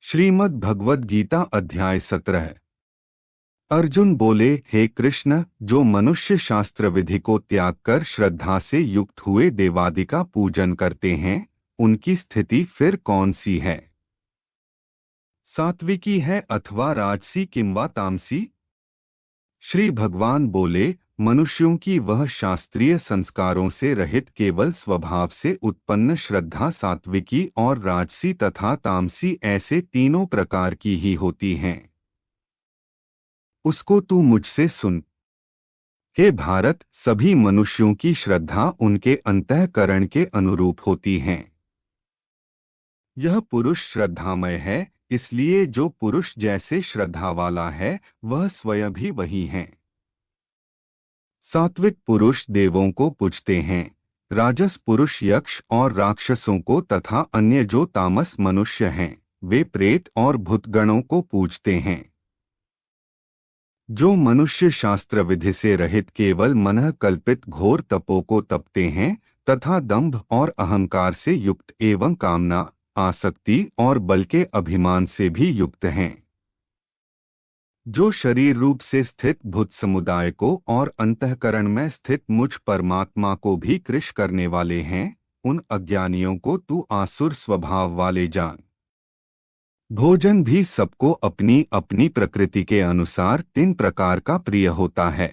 श्रीमद् भगवद गीता अध्याय 17। अर्जुन बोले, हे कृष्ण, जो मनुष्य शास्त्र विधि को त्याग कर श्रद्धा से युक्त हुए देवादि का पूजन करते हैं, उनकी स्थिति फिर कौन सी है? सात्विकी है अथवा राजसी किंवा तामसी? श्री भगवान बोले, मनुष्यों की वह शास्त्रीय संस्कारों से रहित केवल स्वभाव से उत्पन्न श्रद्धा सात्विकी और राजसी तथा तामसी ऐसे तीनों प्रकार की ही होती हैं। उसको तू मुझसे सुन। हे भारत, सभी मनुष्यों की श्रद्धा उनके अंतःकरण के अनुरूप होती हैं। यह पुरुष श्रद्धामय है, इसलिए जो पुरुष जैसे श्रद्धा वाला है वह स्वयं भी वही है। सात्विक पुरुष देवों को पूजते हैं, राजस पुरुष यक्ष और राक्षसों को तथा अन्य जो तामस मनुष्य हैं वे प्रेत और भूतगणों को पूजते हैं। जो मनुष्य शास्त्र विधि से रहित केवल मन कल्पित घोर तपों को तपते हैं तथा दंभ और अहंकार से युक्त एवं कामना, आसक्ति और बल के अभिमान से भी युक्त हैं। जो शरीर रूप से स्थित भूत समुदाय को और अंतःकरण में स्थित मुझ परमात्मा को भी कृश करने वाले हैं, उन अज्ञानियों को तू आसुर स्वभाव वाले जान। भोजन भी सबको अपनी अपनी प्रकृति के अनुसार 3 प्रकार का प्रिय होता है,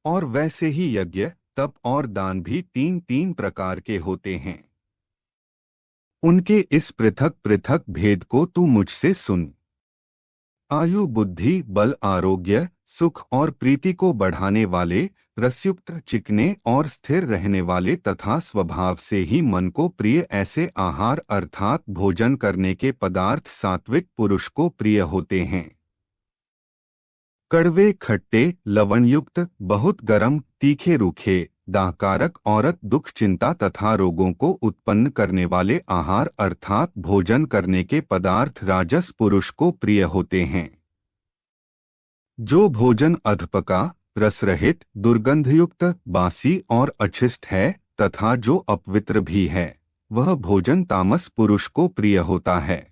और वैसे ही यज्ञ, तप और दान भी 3-3 प्रकार के होते हैं। उनके इस पृथक पृथक भेद को तू मुझसे सुन। आयु, बुद्धि, बल, आरोग्य, सुख और प्रीति को बढ़ाने वाले, रसयुक्त, चिकने और स्थिर रहने वाले तथा स्वभाव से ही मन को प्रिय ऐसे आहार अर्थात भोजन करने के पदार्थ सात्विक पुरुष को प्रिय होते हैं। कड़वे, खट्टे, लवणयुक्त, बहुत गर्म, तीखे, रूखे, दाहकारक, औरत, दुख, चिंता तथा रोगों को उत्पन्न करने वाले आहार अर्थात भोजन करने के पदार्थ राजस पुरुष को प्रिय होते हैं। जो भोजन अधपका, रसरहित, दुर्गंधयुक्त, बासी और अछिष्ट है तथा जो अपवित्र भी है, वह भोजन तामस पुरुष को प्रिय होता है।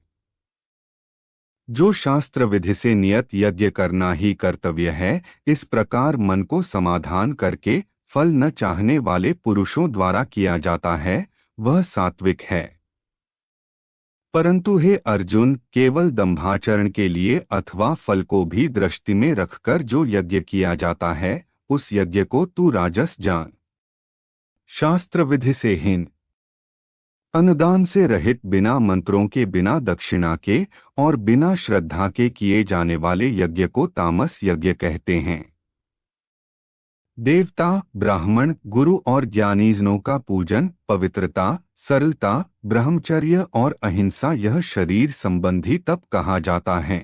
जो शास्त्र विधि से नियत यज्ञ करना ही कर्तव्य है, इस प्रकार मन को समाधान करके फल न चाहने वाले पुरुषों द्वारा किया जाता है, वह सात्विक है। परंतु हे अर्जुन, केवल दंभाचरण के लिए अथवा फल को भी दृष्टि में रखकर जो यज्ञ किया जाता है, उस यज्ञ को तू राजस जान। शास्त्र विधि से हीन, अनुदान से रहित, बिना मंत्रों के, बिना दक्षिणा के और बिना श्रद्धा के किए जाने वाले यज्ञ को तामस यज्ञ कहते हैं। देवता, ब्राह्मण, गुरु और ज्ञानीजनों का पूजन, पवित्रता, सरलता, ब्रह्मचर्य और अहिंसा यह शरीर संबंधी तप कहा जाता है।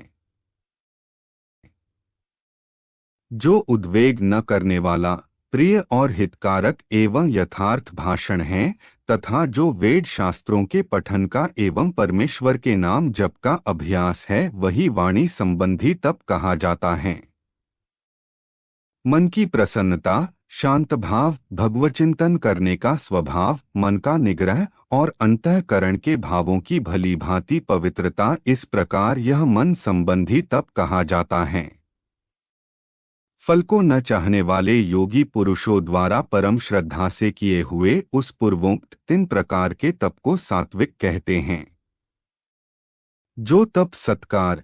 जो उद्वेग न करने वाला, प्रिय और हितकारक एवं यथार्थ भाषण है तथा जो वेद शास्त्रों के पठन का एवं परमेश्वर के नाम जप का अभ्यास है, वही वाणी संबंधी तप कहा जाता है। मन की प्रसन्नता, शांत भाव, भगवचिंतन करने का स्वभाव, मन का निग्रह और अंतःकरण के भावों की भली भांति पवित्रता, इस प्रकार यह मन संबंधी तप कहा जाता है। फल को न चाहने वाले योगी पुरुषों द्वारा परम श्रद्धा से किए हुए उस पूर्वोक्त 3 प्रकार के तप को सात्विक कहते हैं। जो तप सत्कार,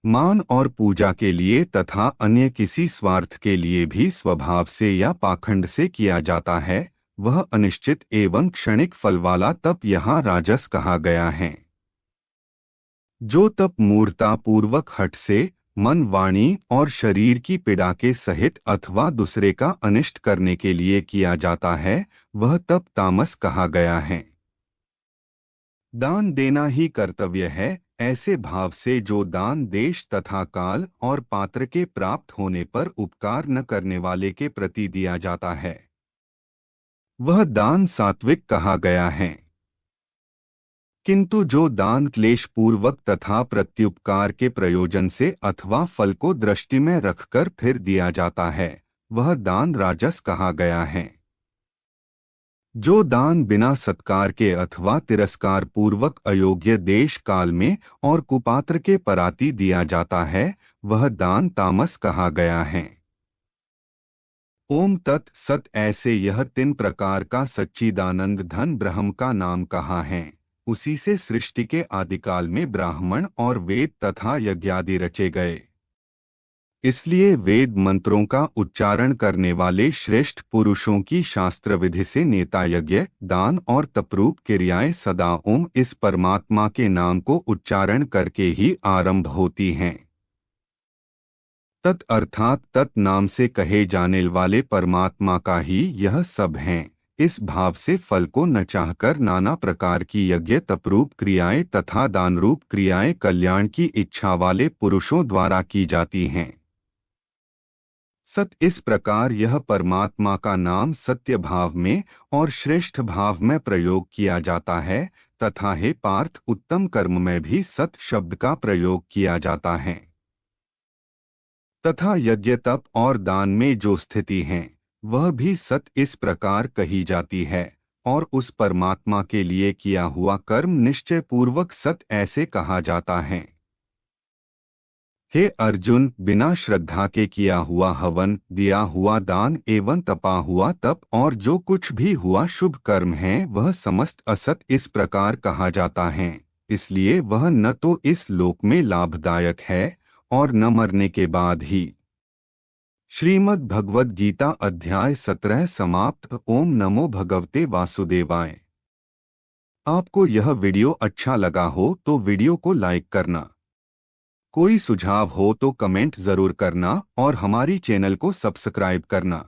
मान और पूजा के लिए तथा अन्य किसी स्वार्थ के लिए भी स्वभाव से या पाखंड से किया जाता है, वह अनिश्चित एवं क्षणिक फल वाला तप यहाँ राजस कहा गया है। जो तप मूर्ता पूर्वक हठ से, मन, वाणी और शरीर की पीड़ा के सहित अथवा दूसरे का अनिष्ट करने के लिए किया जाता है, वह तप तामस कहा गया है। दान देना ही कर्तव्य है, ऐसे भाव से जो दान देश तथा काल और पात्र के प्राप्त होने पर उपकार न करने वाले के प्रति दिया जाता है, वह दान सात्विक कहा गया है। किंतु जो दान क्लेश पूर्वक तथा प्रत्युपकार के प्रयोजन से अथवा फल को दृष्टि में रखकर फिर दिया जाता है, वह दान राजस कहा गया है। जो दान बिना सत्कार के अथवा तिरस्कार पूर्वक अयोग्य देश काल में और कुपात्र के पराती दिया जाता है, वह दान तामस कहा गया है। ओम तत् सत। ऐसे यह 3 प्रकार का सच्चिदानंद धन ब्रह्म का नाम कहा है। उसी से सृष्टि के आदिकाल में ब्राह्मण और वेद तथा यज्ञादि रचे गए। इसलिए वेद मंत्रों का उच्चारण करने वाले श्रेष्ठ पुरुषों की शास्त्र विधि से नेता यज्ञ, दान और तपरूप क्रियाएं सदा ओम इस परमात्मा के नाम को उच्चारण करके ही आरंभ होती हैं। तत् अर्थात तत् नाम से कहे जाने वाले परमात्मा का ही यह सब है। इस भाव से फल को न चाहकर नाना प्रकार की यज्ञ, तपरूप क्रियाएं तथा दानरूप क्रियाएं कल्याण की इच्छा वाले पुरुषों द्वारा की जाती हैं। सत। इस प्रकार यह परमात्मा का नाम सत्य भाव में और श्रेष्ठ भाव में प्रयोग किया जाता है तथा हे पार्थ, उत्तम कर्म में भी सत शब्द का प्रयोग किया जाता है। तथा यज्ञ, तप और दान में जो स्थिति है वह भी सत इस प्रकार कही जाती है और उस परमात्मा के लिए किया हुआ कर्म निश्चय पूर्वक सत ऐसे कहा जाता है। हे अर्जुन, बिना श्रद्धा के किया हुआ हवन, दिया हुआ दान एवं तपा हुआ तप और जो कुछ भी हुआ शुभ कर्म है वह समस्त असत इस प्रकार कहा जाता है। इसलिए वह न तो इस लोक में लाभदायक है और न मरने के बाद ही। श्रीमद् भगवद गीता अध्याय 17 समाप्त। ओम नमो भगवते वासुदेवाय। आपको यह वीडियो अच्छा लगा हो तो वीडियो को लाइक करना, कोई सुझाव हो तो कमेंट जरूर करना और हमारी चैनल को सब्सक्राइब करना।